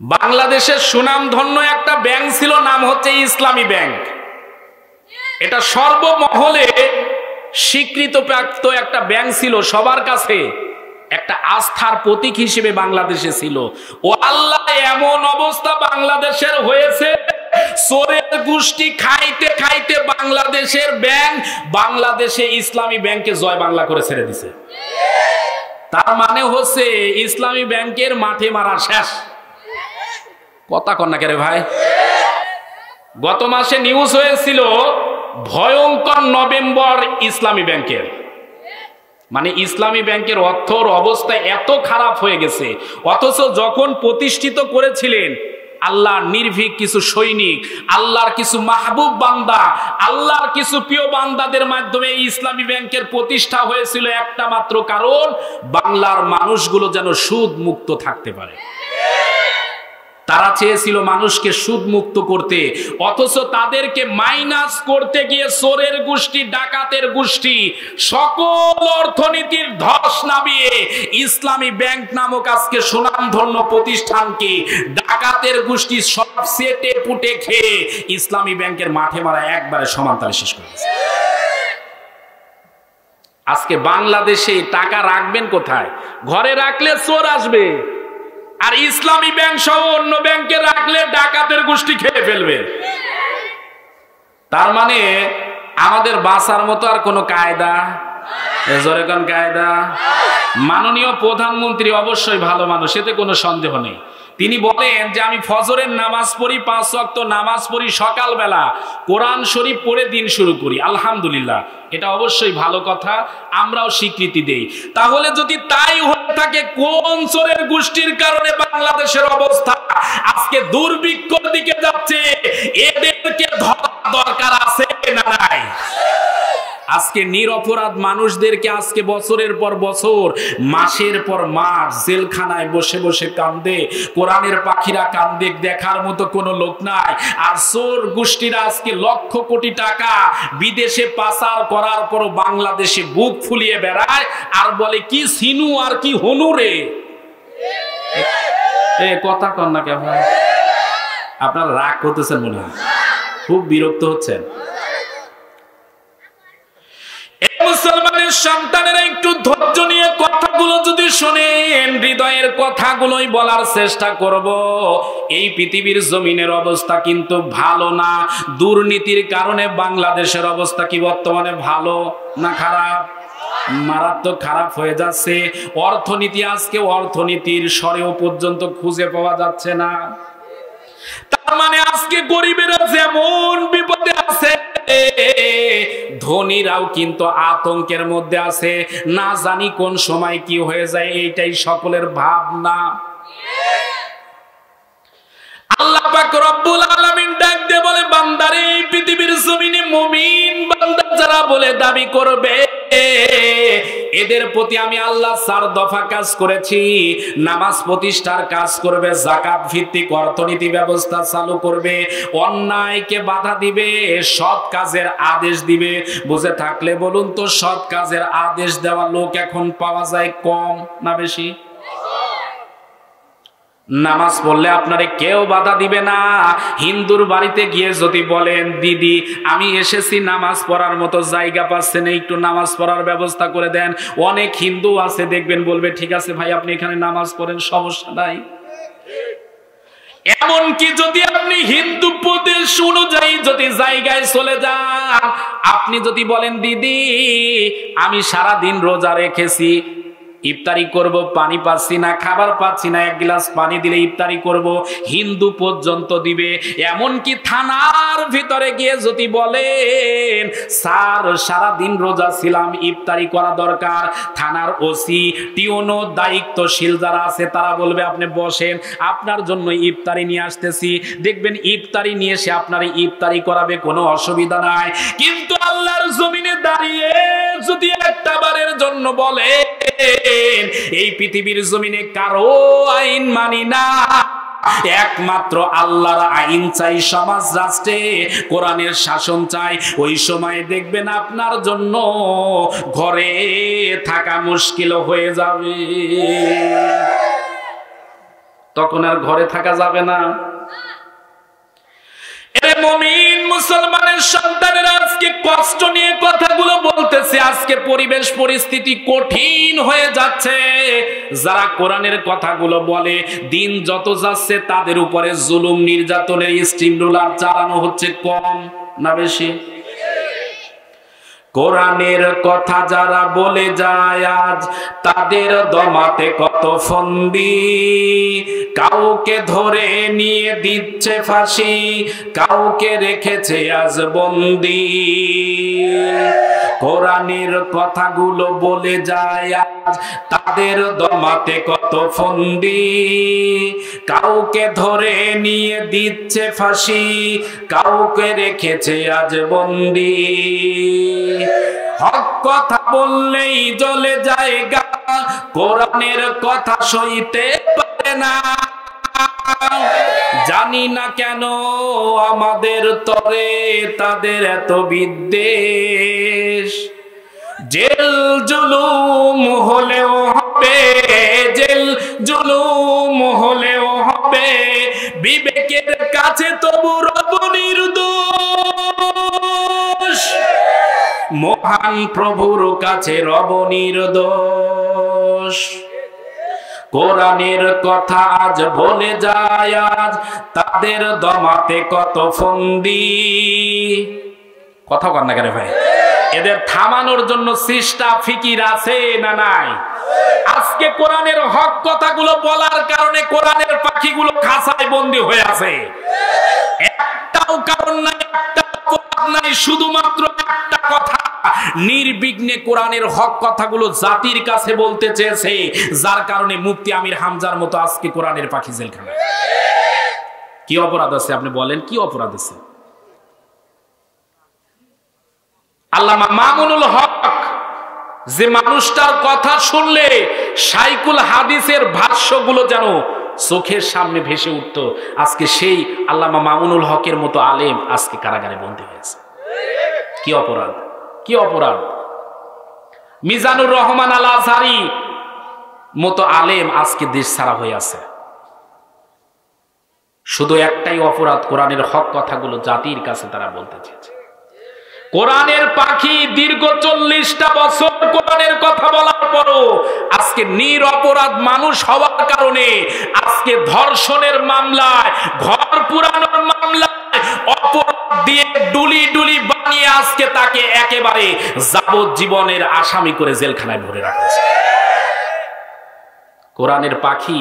বাংলাদেশের সুনামধন্য একটা ব্যাংক ছিল, নাম হচ্ছে ইসলামী ব্যাংক। এটা সর্বমহলে স্বীকৃতপ্রাপ্ত একটা ব্যাংক ছিল, সবার কাছে একটা আস্থার প্রতীক হিসেবে বাংলাদেশে ছিল। ও আল্লাহ, এমন অবস্থা বাংলাদেশের হয়েছে, চোরের গোষ্ঠী খাইতে খাইতে বাংলাদেশের ব্যাংক, বাংলাদেশে ইসলামী ব্যাংকে জয় বাংলা করে ছেড়ে দিছে। তার মানে হচ্ছে ইসলামী ব্যাংকের মাঠে মারা শেষ। কথা কন্যা কে রে ভাই? গত মাসে নিউজ হয়েছিল ভয়ঙ্কর নভেম্বর ইসলামী ব্যাংকের, মানে ইসলামী ব্যাংকের অর্থর অবস্থা এত খারাপ হয়ে গেছে, অথচ যখন প্রতিষ্ঠিত করেছিলেন আল্লাহর নির্ভীক কিছু সৈনিক, আল্লাহর কিছু মাহবুব বান্দা, আল্লাহর কিছু প্রিয় বান্দাদের মাধ্যমে ইসলামী ব্যাংকের প্রতিষ্ঠা হয়েছিল একটা মাত্র কারণ, বাংলার মানুষগুলো যেন সুদ মুক্ত থাকতে পারে। তারা চেয়েছিল মানুষকে সুদ মুক্ত করতে, অথচ তাদেরকে মাইনাস করতে গিয়ে চোরের গোষ্ঠী, ডাকাতের গোষ্ঠী সকল অর্থনীতির ধস নামিয়ে ইসলামী ব্যাংক নামক আজকে সুনামধন্য প্রতিষ্ঠানকে ডাকাতের গোষ্ঠী সব সেটে পুটে খেয়ে ইসলামী ব্যাংকের মাঠে মারা একবারে সমানতালে শেষ করে দিয়েছে। আজকে বাংলাদেশে টাকা রাখবেন কোথায়? ঘরে রাখলে চোর আসবে, আর ইসলামী ব্যাংক সহ অন্য ব্যাংকে রাখলে ডাকাতের গোষ্ঠী খেয়ে ফেলবে। তার মানে আমাদের বাঁচার মতো আর কোনো কায়দা? জোরে কোন কায়দা? মাননীয় প্রধানমন্ত্রী অবশ্যই ভালো মানুষ, এতে কোনো সন্দেহ নেই। তিনি বলেন যে আমি ফজরের নামাজ পড়ি, 5 ওয়াক্ত নামাজ পড়ি, সকালবেলা কোরআন শরীফ পড়ে দিন শুরু করি। আলহামদুলিল্লাহ, এটা অবশ্যই ভালো কথা, আমরাও স্বীকৃতি দেই। তাহলে যদি তাই হয়ে থাকে, কোন চোরের গোষ্ঠীর কারণে বাংলাদেশের অবস্থা আজকে দুর্ভিক্ষর দিকে যাচ্ছে? এদেরকে ধরা দরকার আছে না নাই? আজকে নিরপরাধ মানুষদেরকে আজকে বছরের পর বছর, মাসের পর মাস জেলখানায় বসে বসে কান্দে, কোরআনের পাখিরা কান্দে, দেখার মতো কোনো লোক নাই। আর চোর গোষ্ঠীরা আজকে লক্ষ কোটি টাকা বিদেশে পাচার করার পর বাংলাদেশে বুক ফুলিয়ে বেড়ায় আর বলে কি সিনু আর কি হনুরে। কথা কন না কে ভাই? আপনারা রাগ করতেছেন মনে হয়, খুব বিরক্ত হচ্ছেন। মুসলমানের সন্তানেরা একটু ধৈর্য নিয়ে কথাগুলো যদি শোনেন, হৃদয়ের কথাগুলোই বলার চেষ্টা করব। এই পৃথিবীর জমিনের অবস্থা কিন্তু ভালো না। দুর্নীতির কারণে বাংলাদেশের অবস্থা কি বর্তমানে ভালো না খারাপ? মারাত্মক খারাপ হয়ে যাচ্ছে। অর্থনীতি আজকে অর্থনীতির স্বরেও পর্যন্ত খুঁজে পাওয়া যাচ্ছে না। তার মানে আজকে গরিবেরা যেমন বিপদে আছে, ধনীরাও কিন্তু আতঙ্কের মধ্যে আছে। না জানি কোন সময় কি হয়ে যায়, এইটাই সকলের ভাবনা। আল্লাহ পাক রব্বুল আলামিন ডাক দিয়ে বলে, বান্দারে, এই পৃথিবীর জমিনে মুমিন বান্দা যারা বলে দাবি করবে, এদের প্রতি আমি আল্লাহ 4 দফা কাজ করেছি। নামাজ প্রতিষ্ঠার কাজ করবে, যাকাত ভিত্তিক অর্থনীতি ব্যবস্থা চালু করবে, অন্যায়কে বাধা দিবে, সৎ কাজের আদেশ দিবে। বুঝে থাকলে বলুন তো, সৎ কাজের আদেশ দেওয়া লোক এখন পাওয়া যায় কম না বেশি? নামাজ পড়লে আপনারে কেউ বাধা দিবে না। হিন্দুর বাড়িতে গিয়ে যদি বলেন, দিদি আমি এসেছি, নামাজ পড়ার মতো জায়গা পাচ্ছেন, একটু নামাজ পড়ার ব্যবস্থা করে দেন, অনেক হিন্দু আছে দেখবেন বলবে, ঠিক আছে ভাই আপনি এখানে নামাজ পড়েন, সমস্যা নাই। এমনকি যদি আপনি হিন্দু প্রদেশ অনুযায়ী যদি জায়গায় চলে যান, আপনি যদি বলেন, দিদি আমি সারাদিন রোজা রেখেছি, ইফতারি করব, পানি পাচ্ছি না, খাবার পাচ্ছি না, 1 গ্লাস পানি দিলে ইফতারি করব, হিন্দু পর্যন্ত দিবে। এমনকি থানার ভিতরে গিয়ে যদি বলেন, স্যার সারাদিন রোজা ছিলাম, ইফতারি করা দরকার, থানার ওসি, টিওনো, দায়িত্বশীল যারা আছে তারা বলবে, আপনি বসেন, আপনার জন্য ইফতারি নিয়ে আসতেছি। দেখবেন ইফতারি নিয়ে এসে আপনার ইফতারি করাবে, কোনো অসুবিধা নাই। কিন্তু আল্লাহর জমিনে দাঁড়িয়ে যদি একটা বারের জন্য বলে, এই পৃথিবীর জমিনে কারো আইন মানি না, একমাত্র আল্লাহর আইন চাই, সমাজ রাষ্ট্রে কোরআনের শাসন চাই, ওই সময় দেখবেন আপনার জন্য ঘরে থাকা মুশকিল হয়ে যাবে। তখন আর ঘরে থাকা যাবে না। এরে মুমিন মুসলমানের সন্তানেরা আজকে কষ্ট নিয়ে কথাগুলো বলতেছে। আজকে পরিবেশ পরিস্থিতি কঠিন হয়ে যাচ্ছে। যারা কোরআনের কথাগুলো বলে দিন যত যাচ্ছে তাদের উপরে জুলুম নির্যাতনের স্টিম রোলার চালানো হচ্ছে কম না বেশি? কোরআনের কথা যারা বলে যায় আজ তাদের দমাতে কত ফন্দি, কাউকে ধরে নিয়ে দিচ্ছে ফাঁসি, কাউকে রেখেছে আজ বন্দি। কোরআনের কথাগুলো বলে যায় আজ তাদের দমাতে কত ফন্দি, কাউকে ধরে নিয়ে দিচ্ছে ফাঁসি, কাউকে রেখেছে আজ বন্দি। হক কথা বললেই জ্বলে যায় গা, কোরআনের কথা সইতে পারে না। জানি না কেন আমাদের তরে তাদের এত বিদ্বেষ। জেল জুলুম হলেও হবে, জেল জুলুম হলেও হবে, বিবেকের কাছে তবু রব নির্দোষ। মহান প্রভুর কাছে রব নির্দোষ। কোরআনের কথা আজ বলে যায় আজ তাদের দমাতে কত ফন্দি। কথা কর না কেন ভাই? এদের থামানোর জন্য চেষ্টা ফিকির আছে না নাই? আজকে কোরআনের হক কথাগুলো বলার কারণে কোরআনের পাখিগুলো খাঁচায় বন্দী হয়ে আছে। একটাও কারণ নাই, একটা অপরাধ নাই, শুধুমাত্র একটা কথা। নির্বিঘ্নে কোরআনের হক কথাগুলো জাতির কাছে বলতে চেয়েছে, যার কারণে মুফতি আমির হামজার মতো আজকে কোরআনের পাখি জেলখানায়। কি অপরাধ আছে আপনি বলেন? কি অপরাধ আছে? আল্লামা মামুনুল হক যে মানুষটার কথা শুনলে শাইখুল হাদিসের ভাষ্যগুলো যেন চোখের সামনে ভেসে উঠত, আজকে সেই আল্লামা মামুনুল হকের মতো আলেম আজকে কারাগারে বন্দী হয়েছে। কি অপরাধ, কি অপরাধ! মিজানুর রহমান আল আজহারি মতো আলেম আজকে দেশ ছাড়া হয়ে আছে। শুধু একটাই অপরাধ, কোরআনের হক কথাগুলো জাতির কাছে তারা বলতে চেয়েছে। কোরআনের পাখি দীর্ঘ 40টা বছর কোরআনের কথা বলার পরও আজকে নিরপরাধ মানুষ হওয়ার কারণে আজকে ধর্ষণের মামলায়, ঘর পুরানোর মামলায় অপরাধ দিয়ে ডুলি ডুলি বানিয়ে আজকে তাকে একেবারে যাবজ্জীবনের আসামি করে জেলখানায় ভরে রাখা হয়েছে। কোরআনের পাখি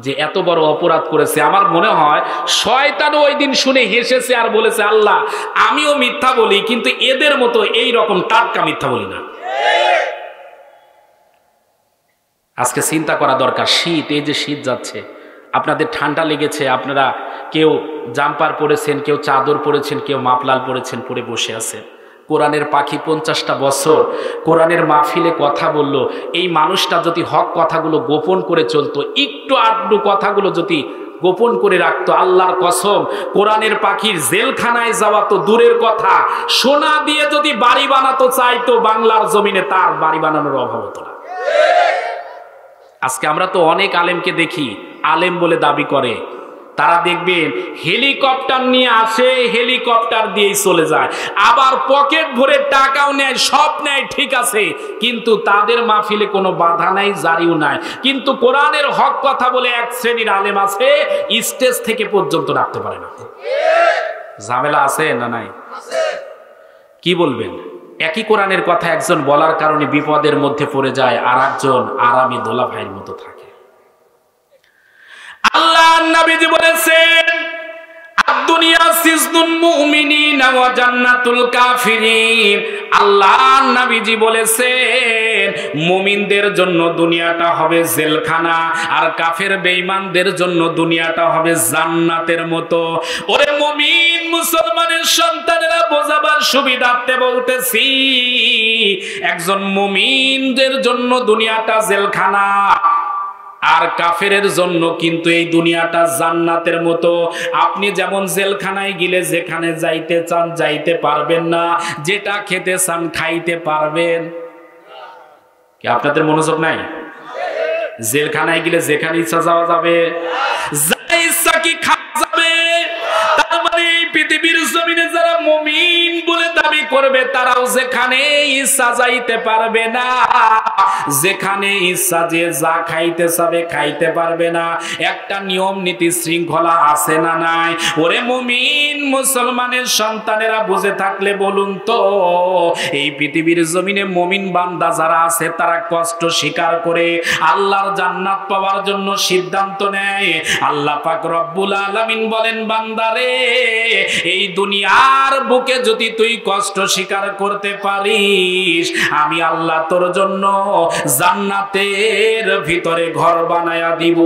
যে এত বড় অপরাধ করেছে, আমার মনে হয় শয়তানও ওই দিন শুনে হেসেছে আর বলেছে, আল্লাহ আমিও মিথ্যা বলি কিন্তু এদের মতো এই রকম টাটকা মিথ্যা বলি না। আজকে চিন্তা করা দরকার। শীত, এই যে শীত যাচ্ছে, আপনাদের ঠান্ডা লেগেছে, আপনারা কেউ জাম্পার পরেছেন, কেউ চাদর পরেছেন, কেউ মাফলাল পরেছেন, পরে বসে আছেন। কোরআনের পাখি 50টা বছর কোরআনের মাহফিলে কথা বলল। এই মানুষটা যদি হক কথাগুলো গোপন করে চলতো, একটু আধটু কথাগুলো যদি গোপন করে রাখতো, আল্লাহর কসম কোরআনের পাখির জেলখানায় যাওয়া তো দূরের কথা, সোনা দিয়ে যদি বাড়ি বানাতে চাইতো বাংলার জমিনে তার বাড়ি বানানোর অভাব হতো না। আজকে আমরা তো অনেক আলেমকে দেখি, আলেম বলে দাবি করে, তারা দেখবেন হেলিকপ্টার নিয়ে আসে, হেলিকপ্টার দিয়েই চলে যায়, আবার পকেট ভরে টাকাও নেয়, সব নেয়, ঠিক আছে, কিন্তু তাদের মাহফিলে কোনো বাধা নাই, জারিও নাই। কিন্তু কোরআনের হক কথা বলে এক শ্রেণীর আলেম আছে, স্টেজ থেকে পর্যন্ত রাখতে পারে না। ঝামেলা আছে না নাই? কি বলবেন? একই কোরআনের কথা একজন বলার কারণে বিপদের মধ্যে পড়ে যায়, আর একজন আরামী দোলা ভাইয়ের মতো থাকে। আল্লাহ নবীজি বলেছেন, আদ-দুনিয়া সিজনুল মুমিনিনা ওয়া জান্নাতুল কাফিরিন। আল্লাহ নবীজি বলেছেন, মুমিনদের জন্য দুনিয়াটা হবে জেলখানা, আর কাফের বেঈমানদের জন্য দুনিয়াটা হবে জান্নাতের মতো। ওরে মুমিন মুসলমানের সন্তানেরা, বোঝাবার সুবিধার্থে বলতেছি, একজন মুমিনদের জন্য দুনিয়াটা জেলখানা, আর কাফেরের জন্য কিন্তু এই দুনিয়াটা জান্নাতের মতো। আপনি যেমন জেলখানায় গেলে যেখানে যাইতে চান যাইতে পারবেন না, যেটা খেতে চান খাইতে পারবেন। কি আপনাদের মনোযোগ নাই? জেলখানায় গেলে যেখানে ইচ্ছা যাওয়া যাবে, যা ইচ্ছা কি খাওয়া যাবে। তার মানে এই পৃথিবীর জমিনে যারা মুমিন বলে দাবি করবে তারাও যেখানে ইচ্ছা যাইতে পারবে না, যেখানে ইচ্ছা যে যা খাইতে চাবে খাইতে পারবে না। একটা নিয়ম নীতি শৃঙ্খলা আছে না নাই? ওরে মুমিন মুসলমানের সন্তানেরা বুঝে থাকলে বলুন তো, এই পৃথিবীর জমিনে মুমিন বান্দা যারা আছে তারা কষ্ট স্বীকার করে আল্লাহর জান্নাত পাওয়ার জন্য সিদ্ধান্ত নেয়। আল্লাহ পাক রব্বুল আলামিন বলেন, বান্দারে এই দুনিয়ার বুকে যদি তুই কষ্ট স্বীকার করতে পারিস, আমি আল্লাহ তোর জন্য জান্নাতের ভিতরে ঘর বানায়া দিব।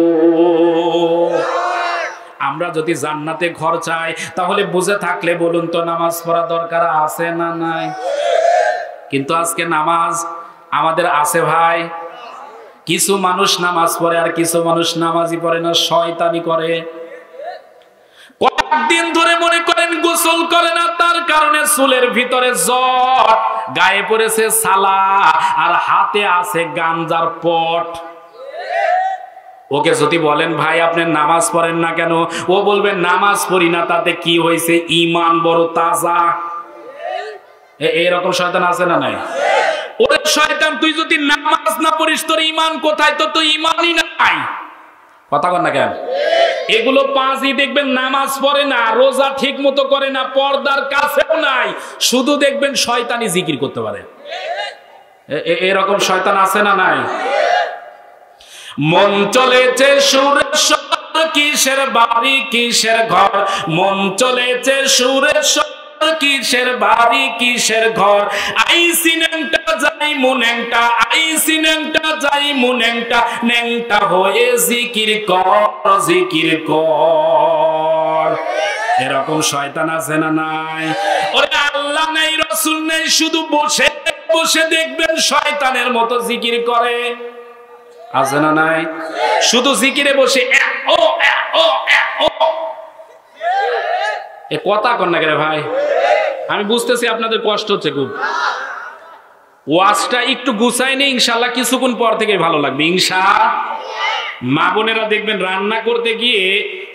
আমরা যদি জান্নাতে ঘর চাই তাহলে বুঝে থাকলে বলুন তো নামাজ পড়া দরকার আছে না নাই? কিন্তু আজকে নামাজ আমাদের আছে ভাই। কিছু মানুষ নামাজ পড়ে আর কিছু মানুষ নামাজই পড়ে না, শয়তানি করে। কয়েকদিন ধরে মনে করেন গোসল করে না, তার কারণে চুলের ভিতরে জট, গায়ে পড়েছে সালা, আর হাতে আছে গাঞ্জার পট। ওকে যদি বলেন ভাই আপনি নামাজ পড়েন না কেন, ও বলবে নামাজ পড়ি না তাতে কি হয়েছে, ইমান বড় তাজা। এরকম শয়তান আছে না নাই? ওরে শয়তান, তুই যদি নামাজ না পড়িস তোর ইমান কোথায়? তো তুই ইমানই নাই। কথা কন না কেন? এগুলো পাঁচই দেখবেন নামাজ পড়ে না, রোজা ঠিক মতো করে না, পর্দার কাছেও নাই, শুধু দেখবেন শয়তানি জিকির করতে পারে। এরকম শয়তান আছে না নাই? মন চলেছে সুরের স্বর, কিসের বাড়ি কিসের ঘর, মন চলেছে সুরের স্বর, কিসের বাড়ি কিসের ঘর, আইসি ন্যাংটা যাই মুন্যাংটা, আইসি ন্যাংটা যাই মুন্যাংটা, ন্যাংটা হয়ে জিকির কর জিকির কর। এরকম শয়তান আছে না নাই? ওরে আল্লাহ নেই রাসূল নেই, শুধু বসে বসে দেখবেন শয়তানের মতো জিকির করে। আছে না নাই? শুধু জিকিরে বসে ও ও ও। এ কথা কন না কেন ভাই? আমি বুঝতেছি আপনাদের কষ্ট হচ্ছে খুব। ওয়াজটা একটু গুছাই নেই, ইনশাআল্লাহ কিছুক্ষণ পর থেকে ভালো লাগবে ইনশাআল্লাহ। মা বোনেরা দেখবেন রান্না করতে গিয়ে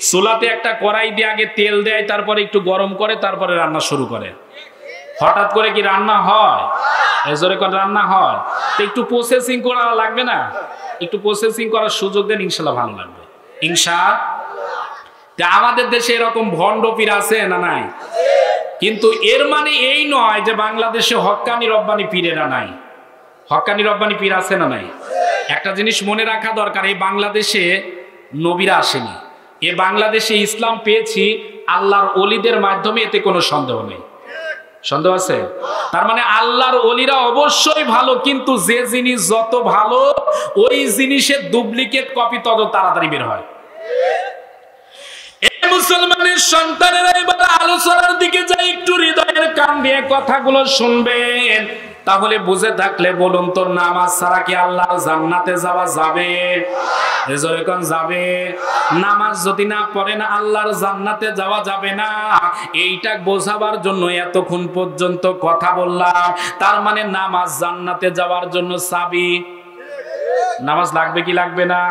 চুলাতে একটা কড়াই দিয়ে আগে তেল দেয়, তারপরে একটু গরম করে, তারপরে রান্না শুরু করে। হঠাৎ করে কি রান্না হয়? এজরে কোন রান্না হয়? তো একটু প্রসেসিং করা লাগবে না? একটু প্রসেসিং করার সুযোগ দেন, ইনশাআল্লাহ ভালো লাগবে ইনশাআল্লাহ। আমাদের দেশে এরকম ভণ্ড পীর আছে না নাই? কিন্তু এর মানে এই নয় যে বাংলাদেশে হক্কানি রব্বানি পীরেরা নাই। হক্কানি রব্বানি পীর আছে না নাই? একটা জিনিস মনে রাখা দরকার, এই বাংলাদেশে নবীরা আসেনি, এ বাংলাদেশে ইসলাম পেয়েছি আল্লাহর ওলিদের মাধ্যমে, এতে কোনো সন্দেহ নেই। সন্দেহ আছে? তার মানে আল্লাহর ওলিরা অবশ্যই ভালো, কিন্তু যে জিনিস যত ভালো ওই জিনিসের ডুপ্লিকেট কপি তত তাড়াতাড়ি বের হয়। মুসলমানের সন্তানেরা এবার আলোচনার দিকে যাই, একটু হৃদয়ের কান দিয়ে কথাগুলো শুনবেন, তাহলে বুঝে থাকলে বলুন তো নামাজ ছাড়া কি আল্লাহর জান্নাতে যাওয়া যাবে? এজরেকন যাবে? নামাজ যদি না পড়ে না আল্লাহর জান্নাতে যাওয়া যাবে না। এইটা বোঝাবার জন্য এতক্ষণ পর্যন্ত কথা বললাম। তার মানে নামাজ জান্নাতে যাওয়ার জন্য চাবি। নামাজ লাগবে কি লাগবে না?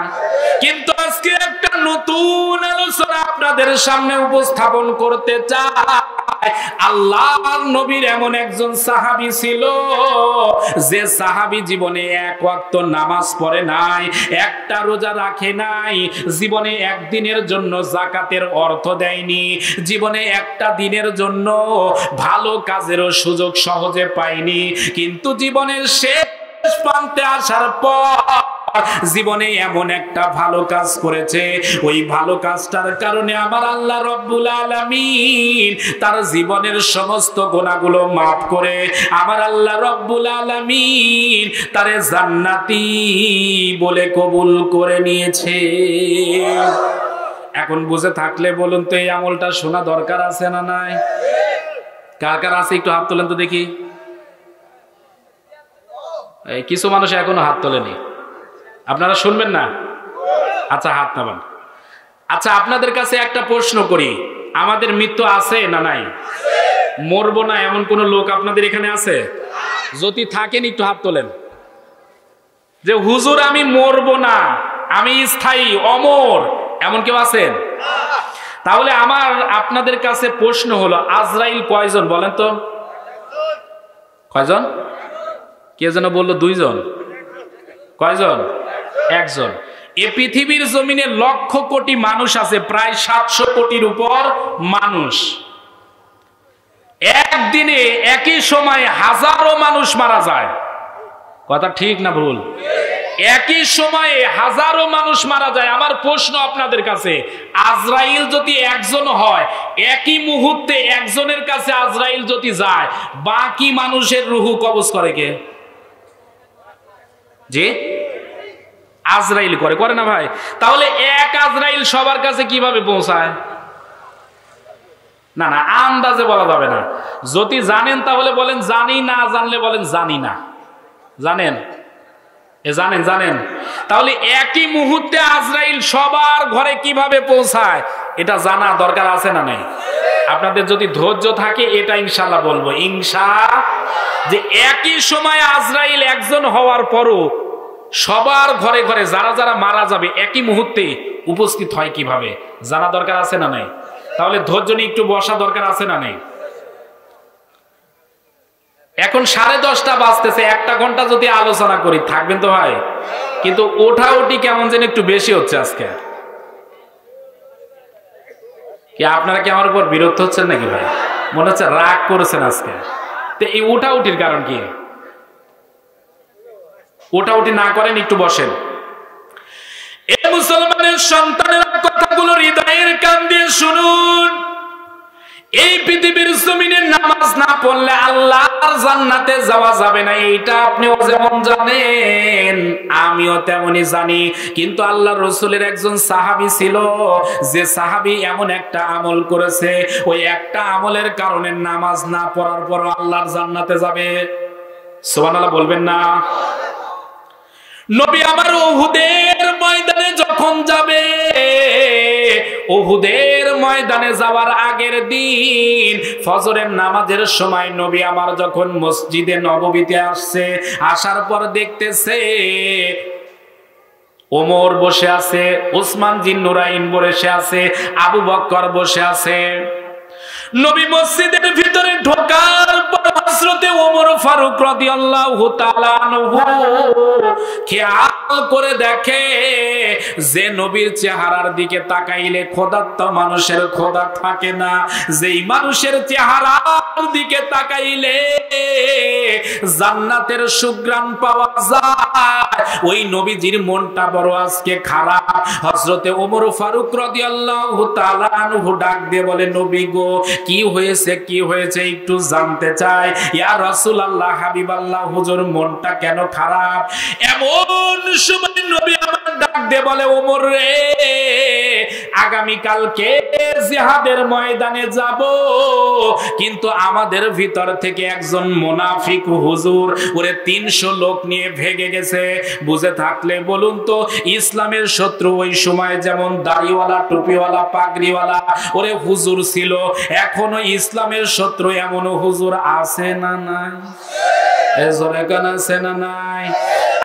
কিন্তু আজকে একটা নতুন আলোচনা আপনাদের সামনে উপস্থাপন করতে চাই। আল্লাহর নবীর এমন একজন সাহাবী ছিল, যে সাহাবী জীবনে এক ওয়াক্ত নামাজ পড়ে নাই, একটা রোজা রাখে নাই, জীবনে একদিনের জন্য যাকাতের অর্থ দেয়নি, জীবনে একটা দিনের জন্য ভালো কাজেরও সুযোগ সহজে পায়নি। কিন্তু জীবনের শেষ প্রান্তে আসার পর জীবনে এমন একটা ভালো কাজ করেছে, ওই ভালো কাজটার কারণে আমার আল্লাহ রব্বুল আলামিন তার জীবনের সমস্ত গুনাহগুলো মাফ করে আমার আল্লাহ রব্বুল আলামিন তারে জান্নাতি বলে কবুল করে নিয়েছে। এখন বুঝে থাকলে বলুন তো এই আমলটা শোনা দরকার আছে না নাই? কার কার আছে একটু হাত তোলেন তো দেখি। কিছু মানুষ এখনো হাত তোলেনি, আপনারা শুনবেন না? আচ্ছা হাত নামান। আচ্ছা আপনাদের কাছে একটা প্রশ্ন করি, আমাদের মৃত্যু আছে না নাই? মরবো না এমন কোন লোক আপনাদের এখানে আছে? যদি থাকেন একটু হাত তোলেন। যে হুজুর আমি মরবো না, আমি স্থায়ী, অমর, এমন কেউ আছেন? তাহলে আমার আপনাদের কাছে প্রশ্ন হলো, আজরাইল কয়জন বলেন তো? কয়জন? কে যেন বললো 2 জন। কয়জন? 1 জন। এ পৃথিবীর জমিনে লক্ষ কোটি মানুষ আছে, প্রায় 700 কোটির উপর মানুষ। একদিনে একই সময়ে হাজারো মানুষ মারা যায়। কথা ঠিক না ভুল? একই সময়ে হাজারো মানুষ মারা যায়। আমার প্রশ্ন আপনাদের কাছে, আজরাইল যদি একজন হয়, একই মুহূর্তে একজনের কাছে আজরাইল যদি যায়, বাকি মানুষের রুহু কবজ করে কে? জি, আজরাইল করে না ভাই? তাহলে এক আজরাইল সবার কাছে কিভাবে পৌঁছায়? না না, আন্দাজে বলা যাবে না। যদি জানেন তাহলে বলেন জানি, না জানলে বলেন জানি না। জানেন? জানেন। তাহলে একই মুহূর্তে আজরাইল সবার ঘরে কিভাবে পৌঁছায়, এটা জানা দরকার আছে না নাই? আপনাদের যদি ধৈর্য থাকে এটা ইনশাআল্লাহ বলবো, যে একই সময় আজরাইল একজন হওয়ার পরও সবার ঘরে ঘরে যারা যারা মারা যাবে একই মুহূর্তে উপস্থিত হয় কিভাবে, জানা দরকার আছে না নাই? তাহলে ধৈর্য নিয়ে একটু বসা দরকার আছে না নাই? এখন 10:30 বাজতেছে, 1 ঘন্টা যদি আলোচনা করি থাকবেন তো ভাই? কিন্তু ওঠাউঠি কেমন যেন একটু বেশি হচ্ছে আজকে। কি আপনারা কি আমার উপর বিরক্ত হচ্ছেন নাকি ভাই? মনে হচ্ছে রাগ করেছেন আজকে। তো এই ওঠাউঠির কারণ কি? ওঠাউঠি না করেন, একটু বসেন। এ মুসলমানের সন্তানের কথাগুলো হৃদয়ের কান দিয়ে শুনুন। এই পৃথিবীর জমিনে নামাজ না পড়লে আল্লাহর জান্নাতে যাওয়া যাবে না, এইটা আপনিও যেমন জানেন আমিও তেমনি জানি। কিন্তু আল্লাহর রাসূলের একজন সাহাবী ছিল, যে সাহাবী এমন একটা আমল করেছে, ওই একটা আমলের কারণে নামাজ না পড়ার পর আল্লাহর জান্নাতে যাবে। সুবহানাল্লাহ বলবেন না? নবী আমার উহুদের ময়দানে যখন যাবে, উহুদের ময়দানে যাওয়ার আগের দিন ফজরের নামাজের সময় নবী আমার যখন মসজিদে নববীতে আসছে, আসার পর দেখতেছে ওমর বসে আছে, উসমান জিন্নুরাইন বসে আছে, আবু বকর বসে আছে। নবী মসজিদের ভিতরে ঢোকার পর হযরতে ওমর ফারুক রাদিয়াল্লাহু তাআলা আনহু খেয়াল করে দেখে যে নবীর চেহারার দিকে তাকাইলে ক্ষুধার্ত মানুষের ক্ষুধা থাকে না, যেই মানুষের চেহারার দিকে তাকাইলে জান্নাতের সুঘ্রাণ পাওয়া যায়, ওই নবীজির মনটা বড় আজকে খারাপ। হযরতে ওমর ফারুক রাদিয়াল্লাহু তাআলা আনহু ডাক দিয়ে বলে, নবী গো, কি হয়েছে একটু জানতে চাই। ইয়া রাসূলুল্লাহ, হাবিবাল্লাহ, হুজুর মনটা কেন খারাপ? এমন সময় নবী আমার ডাক দিয়ে বলে, ওমর রে, আগামী কালকে জিহাদের ময়দানে যাব, কিন্তু আমাদের ভিতর থেকে একজন মুনাফিক হুজুর ওরে 300 লোক নিয়ে ভেগে গেছে। বুঝে থাকলে বলুন তো, ইসলামের শত্রু ওই সময় যেমন দাড়িওয়ালা, টুপিওয়ালা, পাগড়িওয়ালা ওরে হুজুর ছিল, এখনো ইসলামের শত্রু এমন হুজুর আছে না নাই? এজরে গান আছে না নাই?